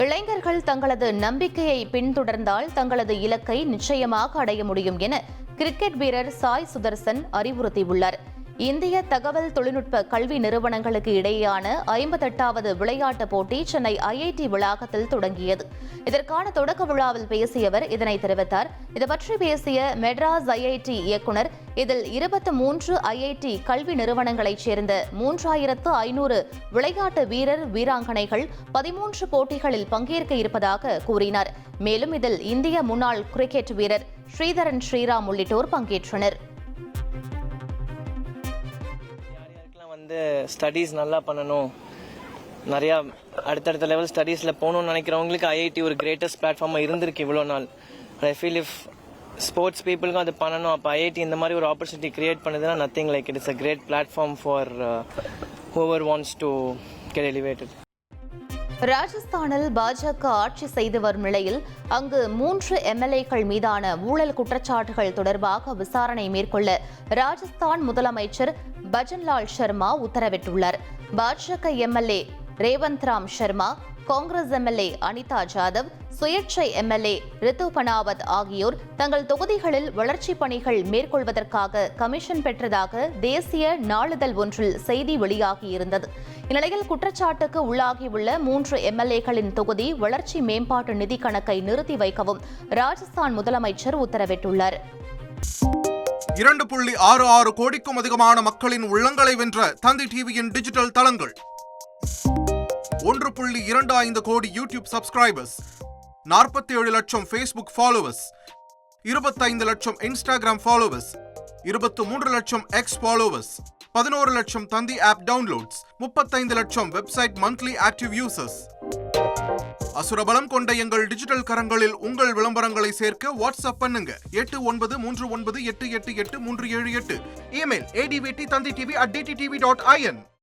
இளைஞர்கள் தங்களது நம்பிக்கையை பின்தொடர்ந்தால் தங்களது இலக்கை நிச்சயமாக அடைய முடியும் என கிரிக்கெட் வீரர் சாய் சுதர்சன் அறிவுறுத்தியுள்ளார். இந்திய தகவல் தொழில்நுட்ப கல்வி நிறுவனங்களுக்கு இடையேயான 58வது விளையாட்டுப் போட்டி சென்னை IIT வளாகத்தில் தொடங்கியது. இதற்கான தொடக்க விழாவில் பேசிய அவர் இதனை தெரிவித்தார். இதுபற்றி பேசிய மெட்ராஸ் IIT இயக்குநர், இதில் 23 IIT கல்வி நிறுவனங்களைச் சேர்ந்த 3500 விளையாட்டு வீரர் வீராங்கனைகள் 13 போட்டிகளில் பங்கேற்க இருப்பதாக கூறினார். மேலும் இதில் இந்திய முன்னாள் கிரிக்கெட் வீரர் ஸ்ரீதரன் ஸ்ரீராம் உள்ளிட்டோர் பங்கேற்றனர். ஸ்டடீஸ் நல்லா பண்ணணும், நிறையா அடுத்தடுத்த லெவல் ஸ்டடீஸில் போகணும்னு நினைக்கிறவங்களுக்கு IIT ஒரு கிரேட்டஸ்ட் பிளாட்ஃபார்மாக இருந்திருக்கு இவ்வளோ நாள். ஐ ஃபீல் இஃப் ஸ்போர்ட்ஸ் பீப்புளுக்கும் அது பண்ணணும். அப்போ IIT இந்த மாதிரி ஒரு ஆப்பர்ச்சுனிட்டி கிரியேட் பண்ணுதுன்னா nothing like it is a great platform for whoever wants to get elevated. ராஜஸ்தானில் பாஜக ஆட்சி செய்து வரும் நிலையில் அங்கு 3 MLAக்கள் மீதான ஊழல் குற்றச்சாட்டுகள் தொடர்பாக விசாரணை மேற்கொள்ள ராஜஸ்தான் முதலமைச்சர் பஜன்லால் சர்மா உத்தரவிட்டுள்ளார். பாஜக MLA ரேவந்த் ராம் சர்மா, காங்கிரஸ் MLA அனிதா ஜாதவ், சுயேட்சை MLA ரித்து பனாவத் ஆகியோர் தங்கள் தொகுதிகளில் வளர்ச்சிப் பணிகள் மேற்கொள்வதற்காக கமிஷன் பெற்றதாக தேசிய நாளிதழ் ஒன்றில் செய்தி வெளியாகியிருந்தது. இந்நிலையில் குற்றச்சாட்டுக்கு உள்ளாகியுள்ள 3 MLAக்களின் தொகுதி வளர்ச்சி மேம்பாட்டு நிதி கணக்கை நிறுத்தி வைக்கவும் ராஜஸ்தான் முதலமைச்சர் உத்தரவிட்டுள்ளார். 2.66 கோடிக்கும் அதிகமான மக்களின் உள்ளங்களை வென்ற தந்தி டிவியின் டிஜிட்டல் தளங்கள், 1.25 கோடி யூடியூப் சப்ஸ்கிரைபர்ஸ், 47 லட்சம் ஃபேஸ்புக் ஃபாலோவர்ஸ், 25 லட்சம் இன்ஸ்டாகிராம் ஃபாலோவர்ஸ், 23 லட்சம் எக்ஸ் ஃபாலோவர்ஸ், 11 லட்சம் தந்தி ஆப் டவுன்லோட்ஸ், 35 லட்சம் வெப்சைட் மந்த்லி ஆக்டிவ் யூசர்ஸ். அசுரபலம் கொண்ட எங்கள் டிஜிட்டல் கரங்களில் உங்கள் விளம்பரங்களை சேர்க்க வாட்ஸ்அப் பண்ணுங்க 8939888378. Email advt@dttv.in.